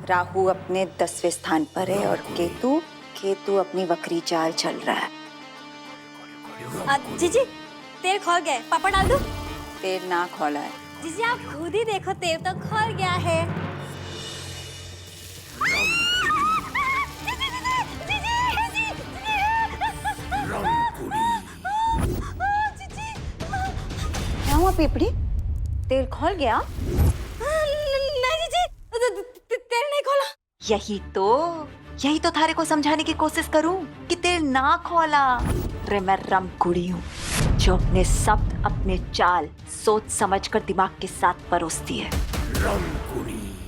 राहु अपने 10वें स्थान पर है और केतु अपनी वक्री चाल चल रहा है। जीजी तेल खौल गया, पापा डाल दूं? तेल ना खोला है। जीजी आप खुद ही देखो, तेल तो खौल गया है। क्या हुआ पीपड़ी? तेल खोल गया? नहीं जीजी, तेल नहीं खोला। यही तो थारे को समझाने की कोशिश करूं कि तेल ना खोला। रे मैं रम कुड़ी हूँ जो अपने शब्द अपने चाल सोच समझकर दिमाग के साथ परोसती है।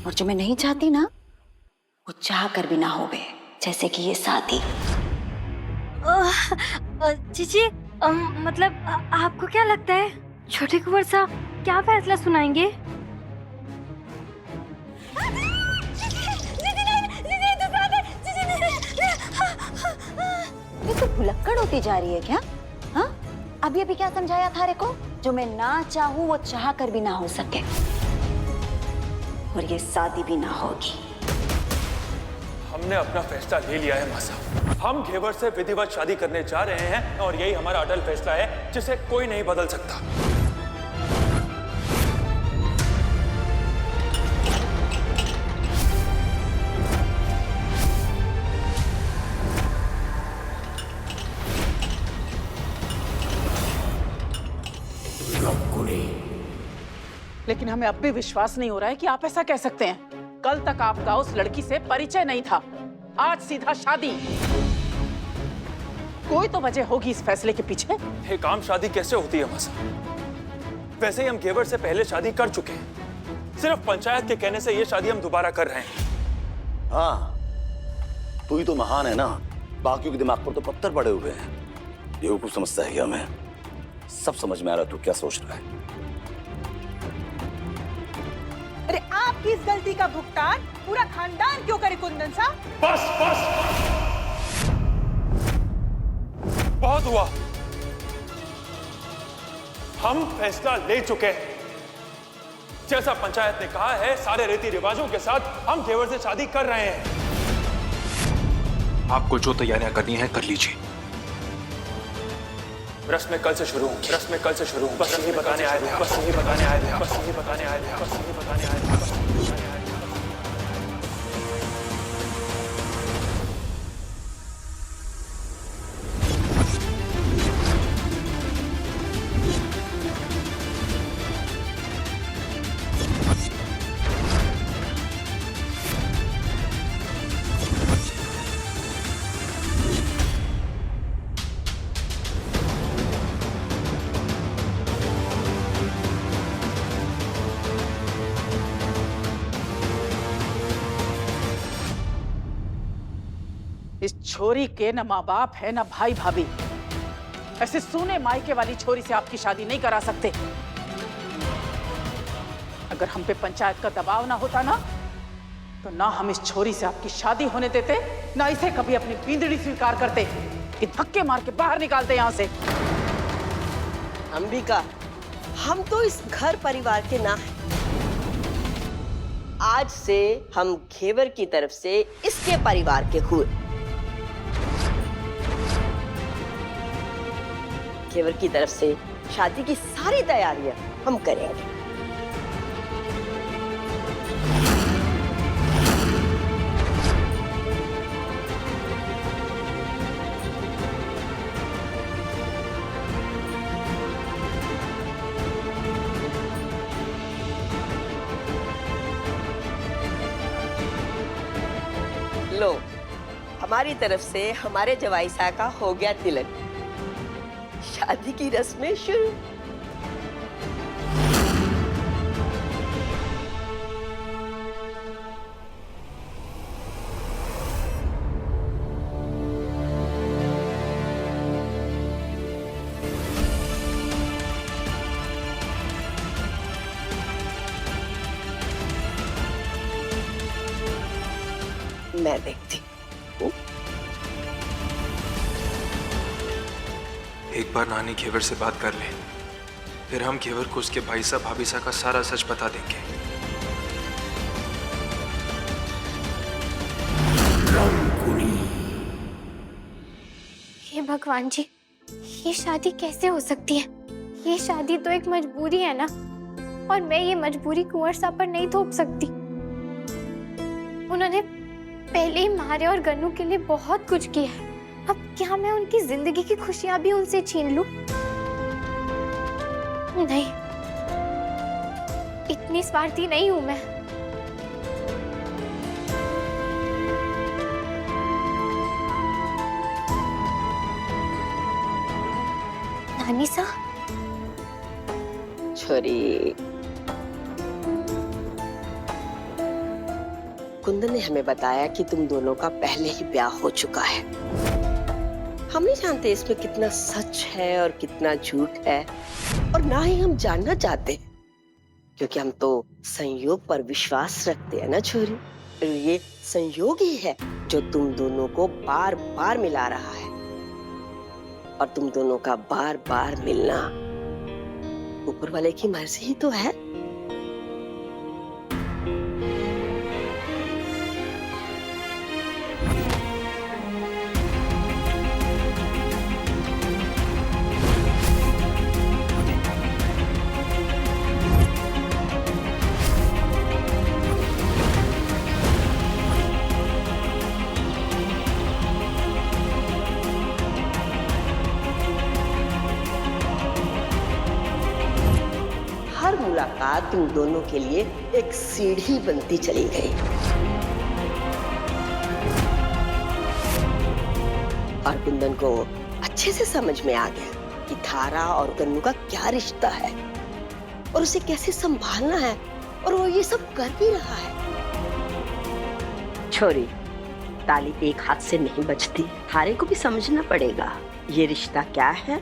और जो मैं नहीं चाहती ना, वो चाह कर भी ना होवे, जैसे कि ये शादी। जीजी मतलब आपको क्या लगता है छोटे कुंवर साहब क्या फैसला सुनाएंगे? ये तो भुलक्कड़ होती जा रही है क्या? हाँ, अभी क्या समझाया थारे को? जो मैं ना चाहूँ वो चाह कर भी ना हो सके, और ये शादी भी ना होगी। हमने अपना फैसला ले लिया है माँ साहब। हम घेवर से विधिवत शादी करने जा रहे हैं और यही हमारा अटल फैसला है जिसे कोई नहीं बदल सकता। लेकिन हमें अब भी विश्वास नहीं हो रहा है कि आप ऐसा कह सकते हैं। कल तक आपका उस लड़की से परिचय नहीं था, आज सीधा शादी। कोई तो वजह होगी इस फैसले के पीछे। ये काम शादी कैसे होती है माँ साहब? वैसे ही हम घेवर से पहले शादी कर चुके हैं। सिर्फ पंचायत के कहने से ये शादी हम दोबारा कर रहे हैं। हाँ, तू ही तो महान है ना, बाकियों के दिमाग पर तो पत्थर पड़े हुए हैं। बेवकूफ समझता है क्या हमें? सब समझ में आ रहा तू क्या सोच रहा है। अरे आपकी इस गलती का भुगतान पूरा खानदान क्यों करे कुंदन साहब? बस बस, बहुत हुआ। हम फैसला ले चुके हैं। जैसा पंचायत ने कहा है, सारे रीति रिवाजों के साथ हम घेवर से शादी कर रहे हैं। आपको जो तैयारियां करनी है कर लीजिए। रस्में कल से शुरू होंगी। रस्में कल से शुरू होंगी। बस यही बताने आए थे। बस यही बताने आए थे। बस यही बताने आए थे। बस यही बताने आए थे। इस छोरी के न माँ बाप है न भाई भाभी। ऐसे सोने मायके वाली छोरी से आपकी शादी नहीं करा सकते। अगर हम पे पंचायत का दबाव ना होता ना, तो ना हम इस छोरी से आपकी शादी होने देते, ना इसे कभी अपनी बींदड़ी स्वीकार करते, कि धक्के मार के बाहर निकालते यहाँ से। अंबिका, हम तो इस घर परिवार के ना हैं। आज से हम घेवर की तरफ से इसके परिवार के हुए। घेवर की तरफ से शादी की सारी तैयारियां हम करेंगे। लो, हमारी तरफ से हमारे जवाई साहब का हो गया तिलक। शादी की रस्में शुरू। मैं देखती हूँ। एक बार नानी घेवर से बात कर ले, फिर हम घेवर को उसके भाई साहब भाभी साहब का सारा सच बता देंगे। हे भगवान जी, ये शादी कैसे हो सकती है? ये शादी तो एक मजबूरी है ना, और मैं ये मजबूरी कुंवर साहब पर नहीं थोप सकती। उन्होंने पहले ही मारे और गन्नू के लिए बहुत कुछ किया है। अब क्या मैं उनकी जिंदगी की खुशियां भी उनसे छीन लूं? नहीं, इतनी स्वार्थी नहीं हूं मैं। नानी सा, छोरी, कुंदन ने हमें बताया कि तुम दोनों का पहले ही ब्याह हो चुका है। हम नहीं जानते इसमें कितना सच है और कितना झूठ है, और ना ही हम जानना चाहते, क्योंकि हम तो संयोग पर विश्वास रखते हैं ना छोरी। और ये संयोग ही है जो तुम दोनों को बार बार मिला रहा है, और तुम दोनों का बार बार मिलना ऊपर वाले की मर्जी ही तो है। हर मुलाकात तुम दोनों के लिए एक सीढ़ी बनती चली गई, और कुंदन को अच्छे से समझ में आ गया कि थारा और गन्नू का क्या रिश्ता है और उसे कैसे संभालना है, और वो ये सब कर भी रहा है। छोरी, ताली एक हाथ से नहीं बजती। थारे को भी समझना पड़ेगा ये रिश्ता क्या है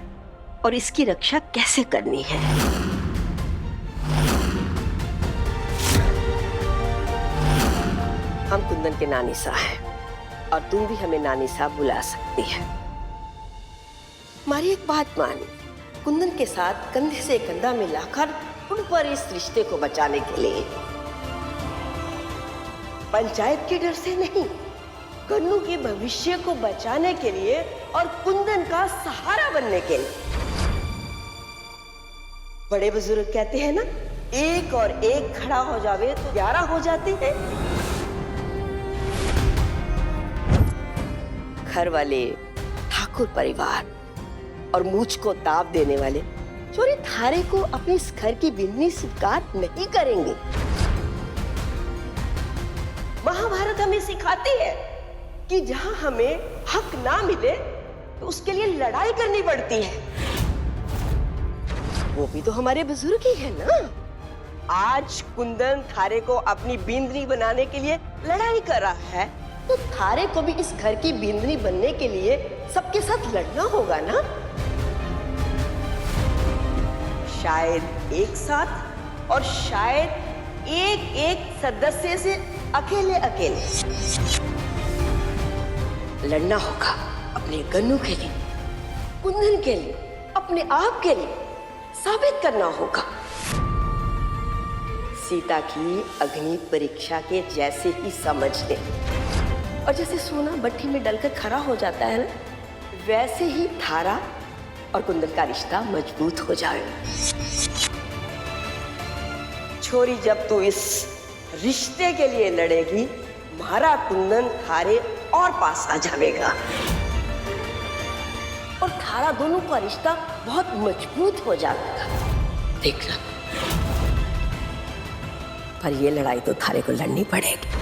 और इसकी रक्षा कैसे करनी है। हम कुंदन के नानी साहब हैं, और तुम भी हमें नानी साहब बुला सकती है। हमारी एक बात मानी, कुंदन के साथ कंधे से कंधा मिलाकर उन पर इस रिश्ते को बचाने के लिए, पंचायत के डर से नहीं, गन्नू के भविष्य को बचाने के लिए और कुंदन का सहारा बनने के लिए। बड़े बुजुर्ग कहते हैं ना, एक और एक खड़ा हो जावे तो 11 हो जाते हैं। घर वाले, ठाकुर परिवार और मुझ को दाव देने वाले चोरी थारे को अपने इस घर की बिन्नी स्वीकार नहीं करेंगे। महाभारत हमें सिखाती है कि जहां हमें हक ना मिले तो उसके लिए लड़ाई करनी पड़ती है। वो भी तो हमारे बुजुर्ग ही है ना। आज कुंदन थारे को अपनी बिंदनी बनाने के लिए लड़ाई कर रहा है, तो थारे को भी इस घर की बिंदनी बनने के लिए सबके साथ लड़ना होगा ना। शायद एक साथ, और शायद एक एक सदस्य से अकेले अकेले लड़ना होगा। अपने गन्नू के लिए, कुंदन के लिए, अपने आप के लिए साबित करना होगा। सीता की अग्नि परीक्षा के जैसे ही समझ ले, और जैसे सोना भट्टी में डलकर खरा हो जाता है ना, वैसे ही थारा और कुंदन का रिश्ता मजबूत हो जाए। छोरी, जब तू इस रिश्ते के लिए लड़ेगी, हमारा कुंदन थारे और पास आ जाएगा, और थारा दोनों का रिश्ता बहुत मजबूत हो जाएगा। देखना, पर ये लड़ाई तो थारे को लड़नी पड़ेगी।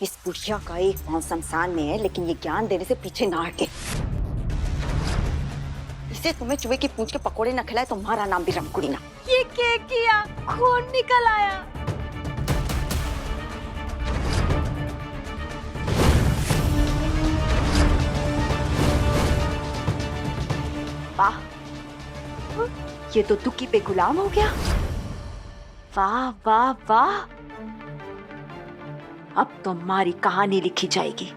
इस बुढ़िया का एक पांव शमशान में है, लेकिन ये ज्ञान देने से पीछे ना हटे। इसे तुम्हें चूहे की पूंछ के पकोड़े न खिलाए तो तुम्हारा नाम भी रमकुड़ी ना। ये क्या किया? खून निकल आया। वाह, ये तो दुखी पे गुलाम हो गया। वाह वाह वाह, अब तो हमारी कहानी लिखी जाएगी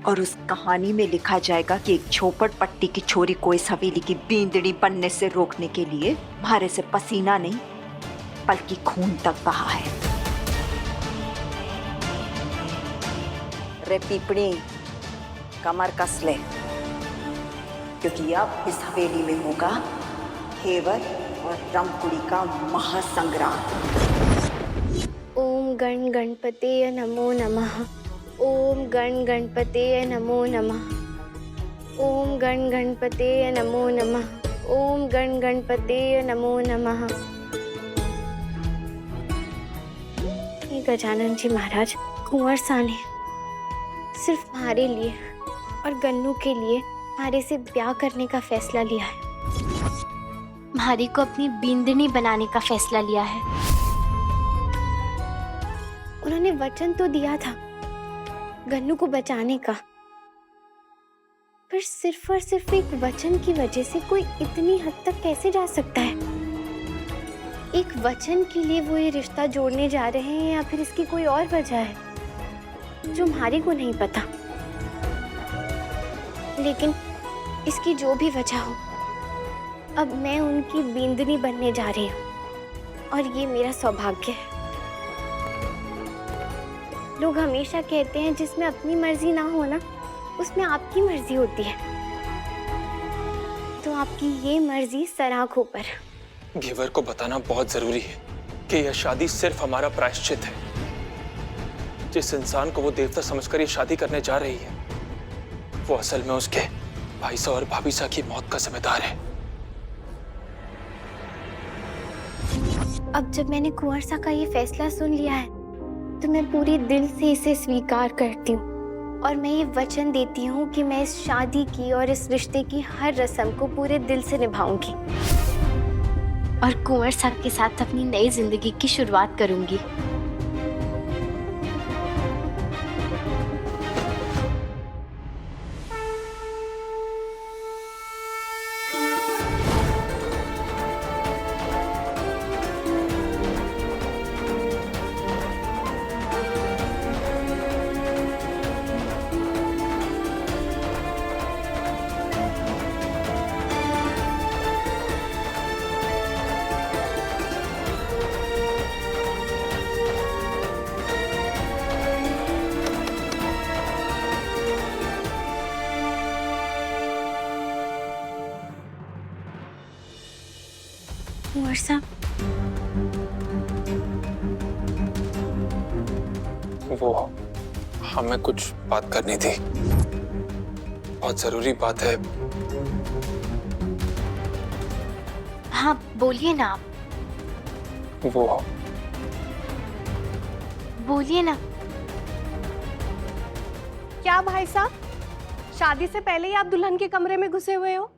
और उस कहानी में लिखा जाएगा कि एक झोपड़पट्टी की छोरी को इस हवेली की बींदड़ी बनने से रोकने के लिए हमारे से पसीना नहीं बल्कि खून तक बहा है। रे पीपड़ी, कमर कस ले, क्योंकि अब इस हवेली में होगा घेवर और रमकुड़ी का महासंग्राम। ओम गण गणपते नमो नमः। ओम गण गणपते नमो नमः। ओम गण गणपते नमो नमः। ओम गण गणपते नमो नमः। ये गजानन जी महाराज कुंवर सा ने सिर्फ हमारे लिए और गन्नू के लिए हमारे से ब्याह करने का फैसला लिया है। म्हारी को अपनी बींदनी बनाने का फैसला लिया है। उन्होंने वचन तो दिया था गन्नू को बचाने का, पर सिर्फ और सिर्फ एक वचन की वजह से कोई इतनी हद तक कैसे जा सकता है? एक वचन के लिए वो ये रिश्ता जोड़ने जा रहे हैं या फिर इसकी कोई और वजह है जो हमारे को नहीं पता। लेकिन इसकी जो भी वजह हो, अब मैं उनकी बींदनी बनने जा रही हूँ और ये मेरा सौभाग्य है। लोग हमेशा कहते हैं जिसमें अपनी मर्जी ना हो ना, उसमें आपकी मर्जी होती है। तो आपकी ये मर्जी सराखों पर। घेवर को बताना बहुत जरूरी है कि यह शादी सिर्फ हमारा प्रायश्चित है। जिस इंसान को वो देवता समझकर ये शादी करने जा रही है, वो असल में उसके भाई सा और भाभी सा की मौत का जिम्मेदार है। अब जब मैंने कुंवर सा का ये फैसला सुन लिया है, तो मैं पूरे दिल से इसे स्वीकार करती हूँ और मैं ये वचन देती हूँ कि मैं इस शादी की और इस रिश्ते की हर रस्म को पूरे दिल से निभाऊंगी और कुंवर साहब के साथ अपनी नई जिंदगी की शुरुआत करूंगी। कुंवर साहब, वो हमें कुछ बात करनी थी, बहुत जरूरी बात है। हाँ बोलिए ना आप, वो बोलिए ना। क्या भाई साहब, शादी से पहले ही आप दुल्हन के कमरे में घुसे हुए हो?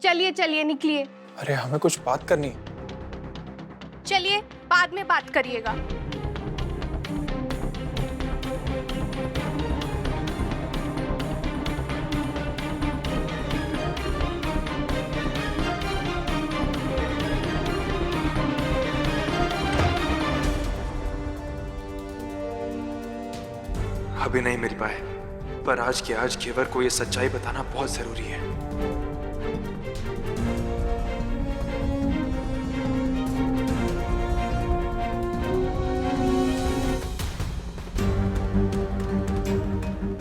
चलिए चलिए निकलिए। अरे हमें कुछ बात करनी है। चलिए बाद में बात करिएगा। अभी नहीं मिल पाए, पर आज के आज घेवर को ये सच्चाई बताना बहुत जरूरी है।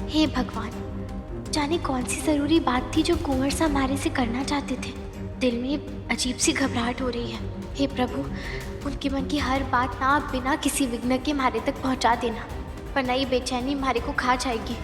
हे भगवान, जाने कौन सी जरूरी बात थी जो कुंवर साहब हमारे से करना चाहते थे। दिल में अजीब सी घबराहट हो रही है। हे प्रभु, उनके मन की हर बात ना बिना किसी विघ्न के हमारे तक पहुंचा देना, वरना ये बेचैनी हमारे को खा जाएगी।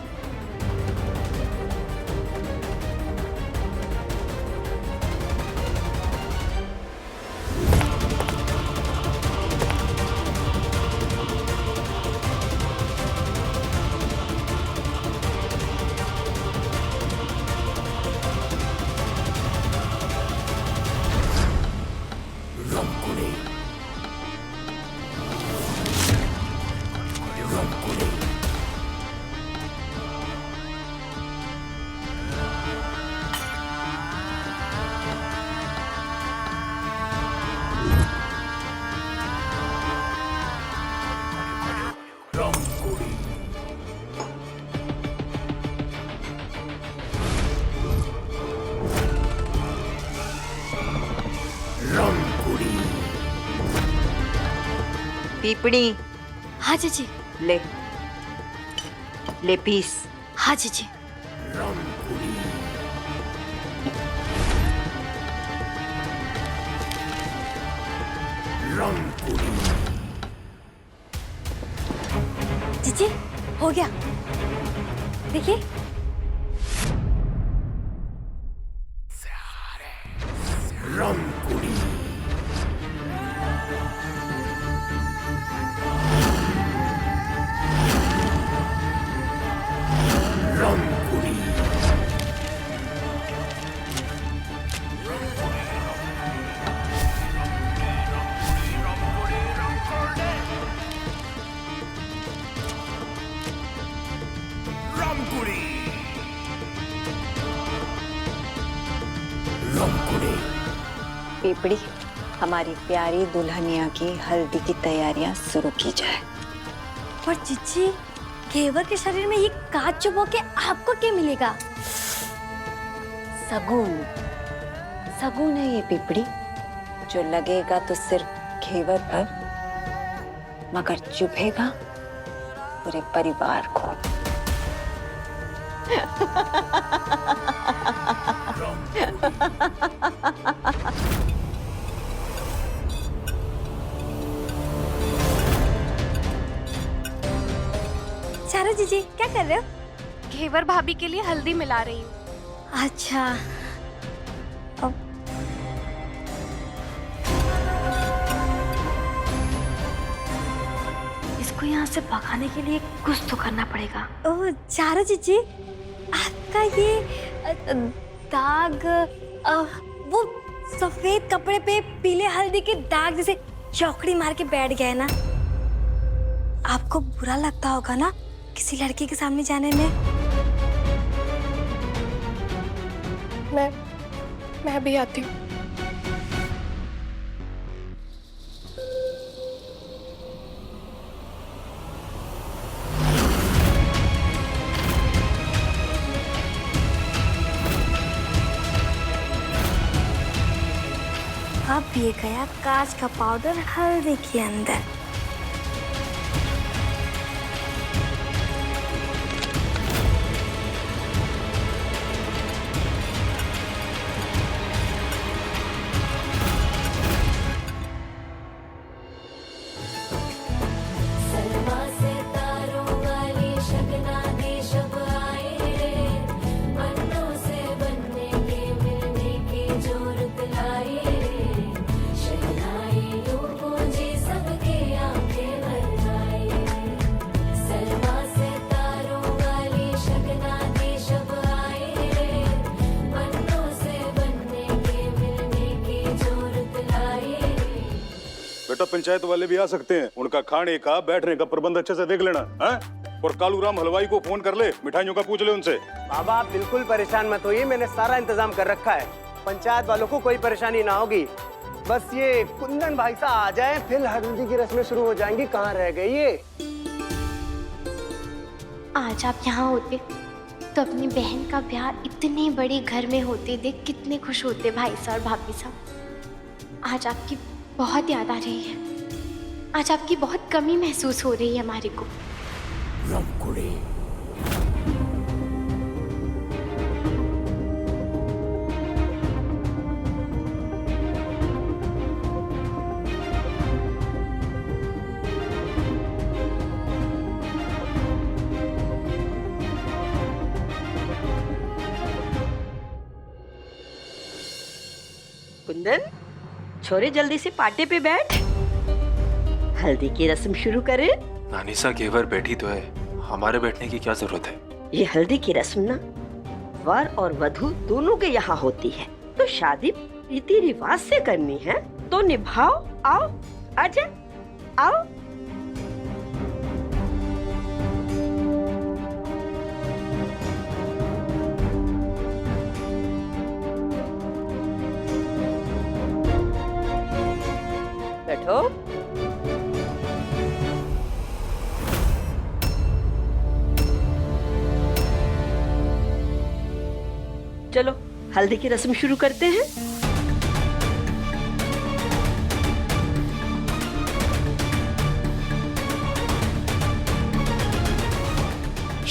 पीपड़ी हाँ जीजी। ले, ले पीस। हाँ जीजी। जीजी हो गया, देखिए। पीपड़ी, हमारी प्यारी दुल्हनिया की हल्दी की तैयारियां शुरू की जाए। और जीजी, घेवर के शरीर में ये कांच चुभो के आपको क्या मिलेगा? सगुन, सगुन है ये पीपड़ी, जो लगेगा तो सिर्फ घेवर पर, मगर चुभेगा पूरे परिवार को। चारो जीजी क्या कर रहे हो? घेवर भाभी के लिए हल्दी मिला रही हूँ। अच्छा। इसको यहाँ से भगाने के लिए कुछ तो करना पड़ेगा। ओह चारो जीजी, आपका ये दाग, वो सफेद कपड़े पे पीले हल्दी के दाग जैसे चौकड़ी मार के बैठ गए ना। आपको बुरा लगता होगा ना किसी लड़की के सामने जाने में? मैं भी आती हूँ। अब ये गया कांच का पाउडर हल्दी के अंदर। बेटा पंचायत वाले भी आ सकते हैं, उनका खाने का बैठने का प्रबंध अच्छे से देख लेना है। और कालूराम हलवाई को फोन कर ले, मिठाइयों का पूछ ले उनसे। बाबा आप बिल्कुल परेशान मत होइए, मैंने सारा इंतजाम कर रखा है। पंचायत वालों को कोई परेशानी ना होगी। बस ये कुंदन भाई साहब आ जाए, फिर हल्दी की रस्में शुरू हो जाएंगी। कहाँ रह गई ये? आज आप यहाँ होते तो अपनी बहन का ब्याह इतने बड़े घर में होते देख कितने खुश होते भाई साहब और भाभी साहब। आज आपकी बहुत याद आ रही है, आज आपकी बहुत कमी महसूस हो रही है हमारे को। कुंदन, छोरे जल्दी से पाटे पे बैठ, हल्दी की रस्म शुरू करें। नानीसा घेवर बैठी तो है, हमारे बैठने की क्या जरूरत है? ये हल्दी की रस्म ना वर और वधू दोनों के यहाँ होती है, तो शादी रीति रिवाज से करनी है, तो निभाओ। आओ आजा, आओ। बैठो। चलो हल्दी की रस्म शुरू करते हैं।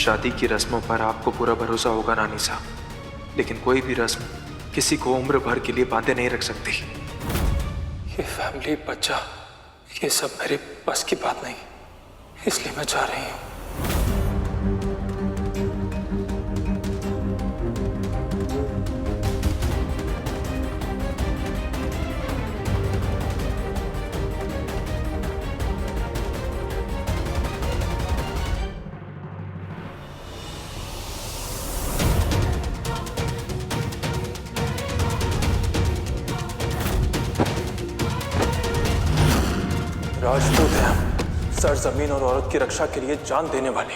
शादी की रस्मों पर आपको पूरा भरोसा होगा नानी साहब, लेकिन कोई भी रस्म किसी को उम्र भर के लिए बांधे नहीं रख सकती। ये फैमिली, बच्चा, ये सब मेरे बस की बात नहीं, इसलिए मैं जा रही हूँ। राजपूत हैं हम, सर जमीन और औरत की रक्षा के लिए जान देने वाले।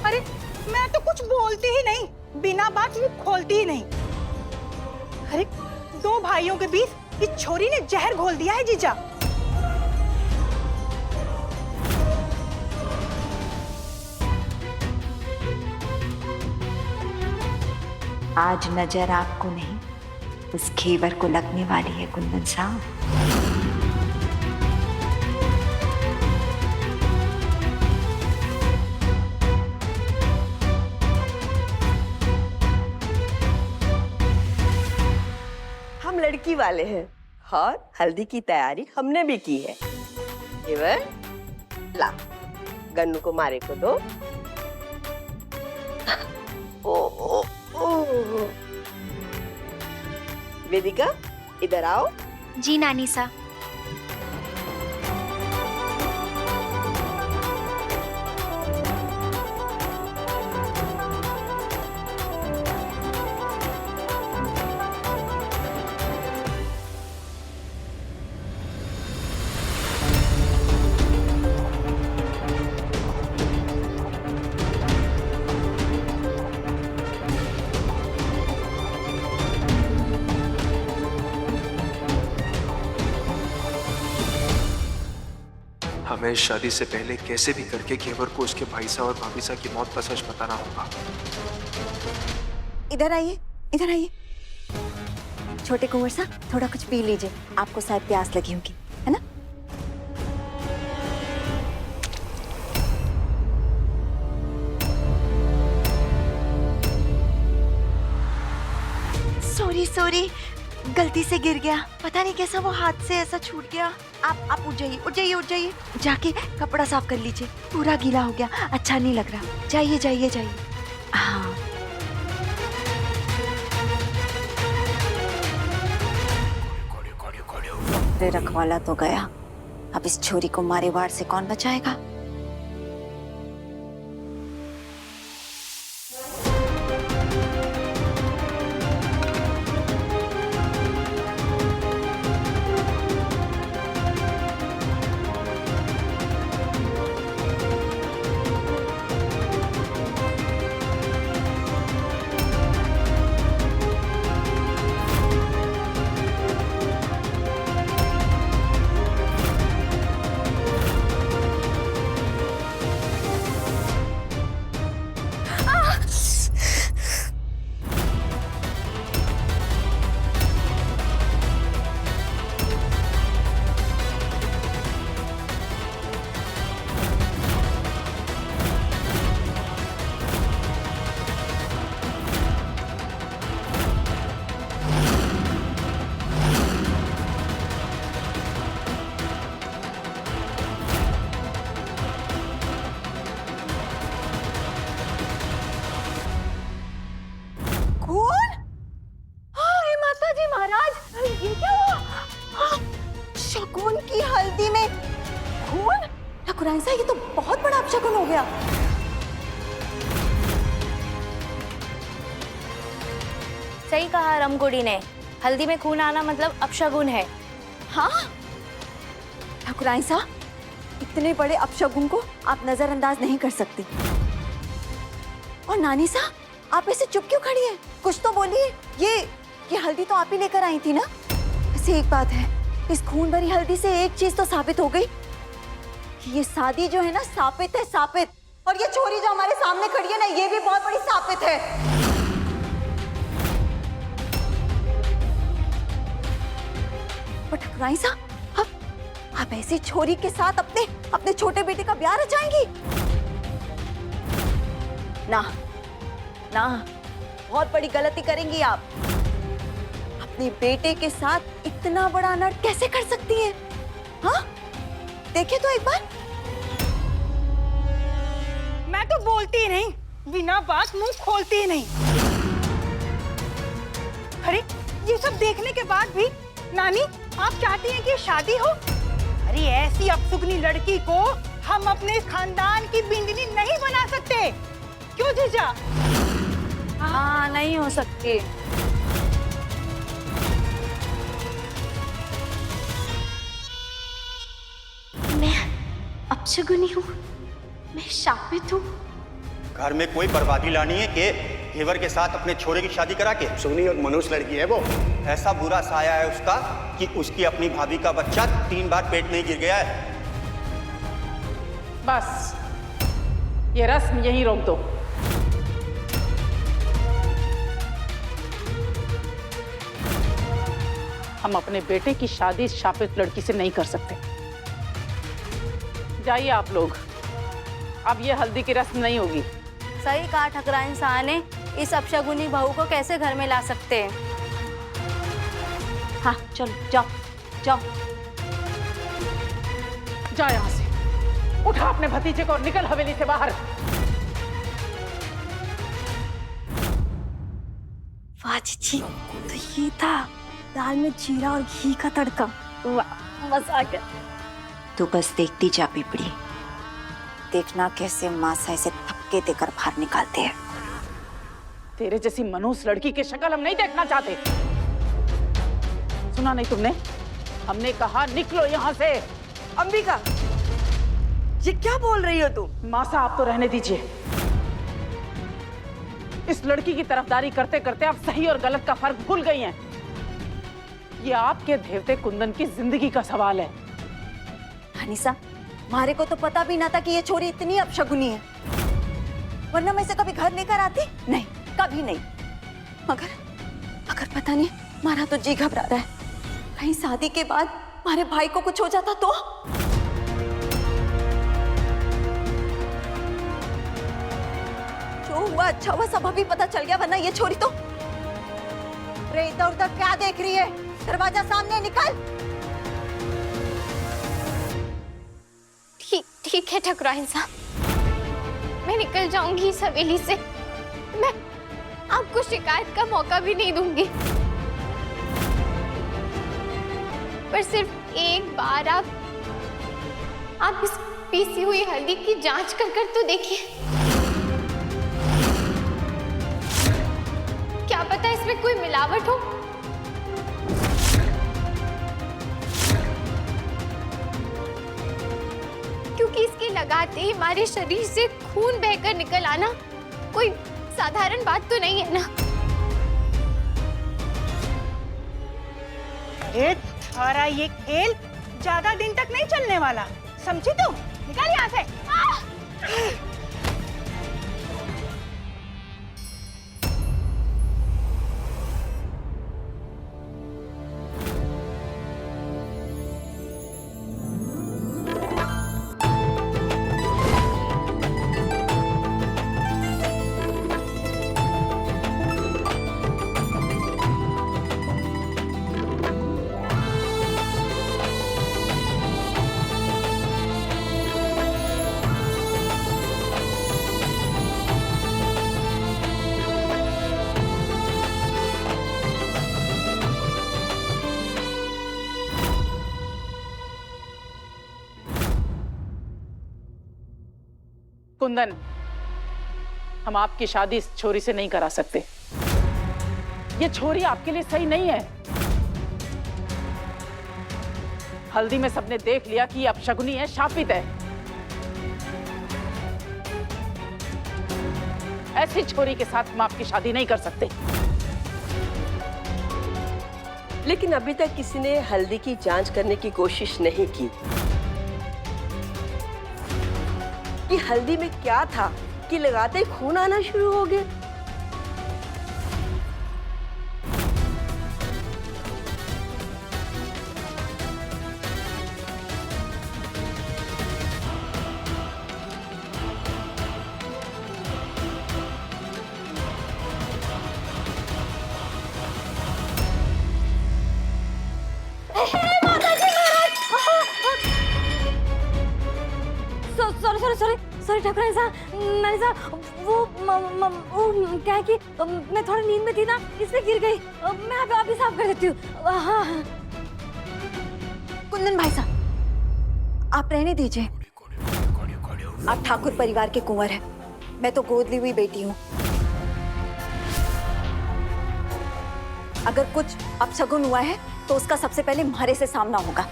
अरे मैं तो कुछ बोलती ही नहीं, बिना बात मुंह खोलती ही नहीं। अरे दो भाइयों के बीच इस छोरी ने जहर घोल दिया है जीजा। आज नजर आपको नहीं, उस घेवर को लगने वाली है कुंदन साहब। हम लड़की वाले हैं और हल्दी की तैयारी हमने भी की है। घेवर ला, गन्नू को मारे को दो। ओ, ओ, ओ। वेदिका इधर आओ। जी नानी सा। हमें शादी से पहले कैसे भी करके घेवर को उसके भाई साहब और भाभी साहब की मौत का सच बताना होगा। इधर आइए, इधर आइए। छोटे कुंवर साहब, थोड़ा कुछ पी लीजिए, आपको शायद प्यास लगी होगी, है ना? सॉरी सॉरी, गलती से गिर गया, पता नहीं कैसा वो हाथ से ऐसा छूट गया। आप उठ जाइए, उठ जाइए, उठ जाइए, जाके कपड़ा साफ कर लीजिए, पूरा गीला हो गया, अच्छा नहीं लग रहा। जाइए जाइए जाइए। हाँ रखवाला तो गया, अब इस छोरी को मारे वार से कौन बचाएगा? ठाकुराइन, ये तो बहुत बड़ा अपशगुन हो गया। सही कहा रमगुड़ी ने, हल्दी में खून आना मतलब अपशगुन है। हाँ ठाकुराइन साहब, इतने बड़े अपशगुन को आप नजरअंदाज नहीं कर सकती। और नानी साहब, आप ऐसे चुप क्यों खड़ी हैं? कुछ तो बोलिए। ये हल्दी तो आप ही लेकर आई थी ना? वैसे एक बात है, इस खून भरी हल्दी से एक चीज तो साबित हो गई कि ये शादी जो है ना, साबित है, साबित। और ये छोरी जो हमारे सामने खड़ी है ना, ये भी बहुत बड़ी साबित है। पर ठकुराइन साहब, आप ऐसी छोरी के साथ अपने छोटे बेटे का ब्याह रचाएंगी? ना ना, बहुत बड़ी गलती करेंगी आप। अपने बेटे के साथ इतना बड़ा अनर्थ कैसे कर सकती है? हाँ, देखिए तो एक बार। मैं तो बोलती ही नहीं, बिना बात मुंह खोलती ही नहीं। अरे ये सब देखने के बाद भी नानी आप चाहती हैं कि शादी हो? अरे ऐसी अपसुगनी लड़की को हम अपने खानदान की बिंदनी नहीं बना सकते, क्यों जीजा? हाँ, नहीं हो सकती। मैं अपशगुनी हूँ, मैं शापित हूँ। घर में कोई बर्बादी लानी है कि घेवर के साथ अपने छोरे की शादी करा के? सुनी और मनुष्य लड़की है वो। ऐसा बुरा साया है उसका कि उसकी अपनी भाभी का बच्चा 3 बार पेट में गिर गया है। बस ये रस्म यहीं रोक दो। हम अपने बेटे की शादी इस शापित लड़की से नहीं कर सकते। जाइए आप लोग, अब ये हल्दी की रस्म नहीं होगी। सही कहा ठकुराइन साहब ने, इस अपशगुनी बहू को कैसे घर में ला सकते हैं? हाँ चलो, जाओ जाओ जा यहाँ से, उठा अपने भतीजे को और निकल हवेली से बाहर। वाह जीजी, तो ये था दाल में जीरा और घी का तड़का। वाह, मजा आ गया। तू बस देखती जा पिपड़ी, देखना कैसे मासा इसे थपके देकर बाहर निकालते हैं। तेरे जैसी मनूस लड़की की शक्ल हम नहीं देखना चाहते। सुना नहीं तुमने? हमने कहा निकलो यहाँ से। अंबिका, ये क्या बोल रही हो तुम? मासा, आप तो रहने दीजिए। इस लड़की की तरफदारी करते करते आप सही और गलत का फर्क भूल गई हैं। ये आपके देवते कुंदन की जिंदगी का सवाल है। हनीसा, मारे को तो पता भी ना था कि ये छोरी इतनी अपशगुनी है, वरना मैं इसे कभी घर लेकर आती नहीं, कभी नहीं। मगर पता नहीं, मारा तो जी घबरा रहा है, कहीं शादी के बाद हमारे भाई को कुछ हो जाता तो? जो हुआ अच्छा हुआ, सब अभी पता चल गया, वरना ये छोरी तो। अरे इधर उधर क्या देख रही है? दरवाजा सामने, निकल। ठीक है ठकुराइन साहब, मैं निकल जाऊंगी इस हवेली से। मैं आपको शिकायत का मौका भी नहीं दूंगी, पर सिर्फ एक बार आप इस पीसी हुई हल्दी की जांच कर तो देखिए। क्या पता इसमें कोई मिलावट हो। क्योंकि इसके लगाते ही हमारे शरीर से खून बहकर निकल आना कोई साधारण बात तो नहीं है ना। अरे तुम्हारा ये खेल ज्यादा दिन तक नहीं चलने वाला, समझी तुम? निकल यहाँ से। कुंदन, हम आपकी शादी इस छोरी से नहीं करा सकते। ये छोरी आपके लिए सही नहीं है। हल्दी में सबने देख लिया कि ये अपशगुनी है, शापित है। ऐसी छोरी के साथ हम आपकी शादी नहीं कर सकते। लेकिन अभी तक किसी ने हल्दी की जांच करने की कोशिश नहीं की। कि हल्दी में क्या था कि लगाते ही खून आना शुरू हो गया। सॉरी ठाकुर साहब, नानी साहब, वो क्या है कि मैं थोड़ा नींद में थी ना, इसमें गिर गई। मैं अभी साफ कर देती हूँ। हाँ। कुंदन भाई साहब, आप रहने दीजिए। आप ठाकुर परिवार के कुंवर हैं, मैं तो गोद ली हुई बेटी हूँ। अगर कुछ अपशगुन हुआ है तो उसका सबसे पहले म्हारे से सामना होगा।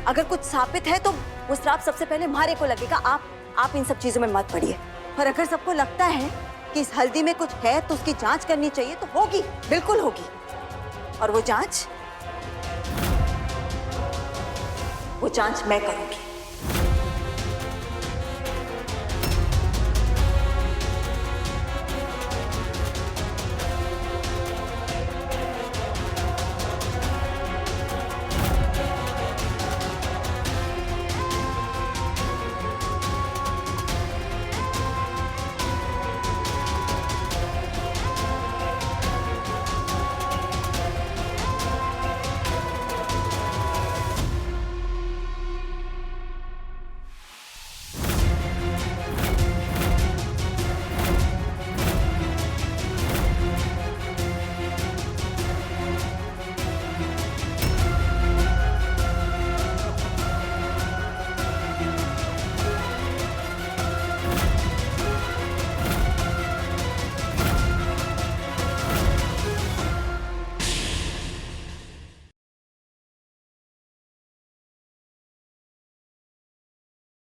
अगर कुछ साबित है तो वो श्राप सबसे पहले म्हारे को लगेगा। आप इन सब चीजों में मत पड़िए। और अगर सबको लगता है कि इस हल्दी में कुछ है तो उसकी जांच करनी चाहिए, तो होगी, बिल्कुल होगी। और वो जांच मैं करूंगी।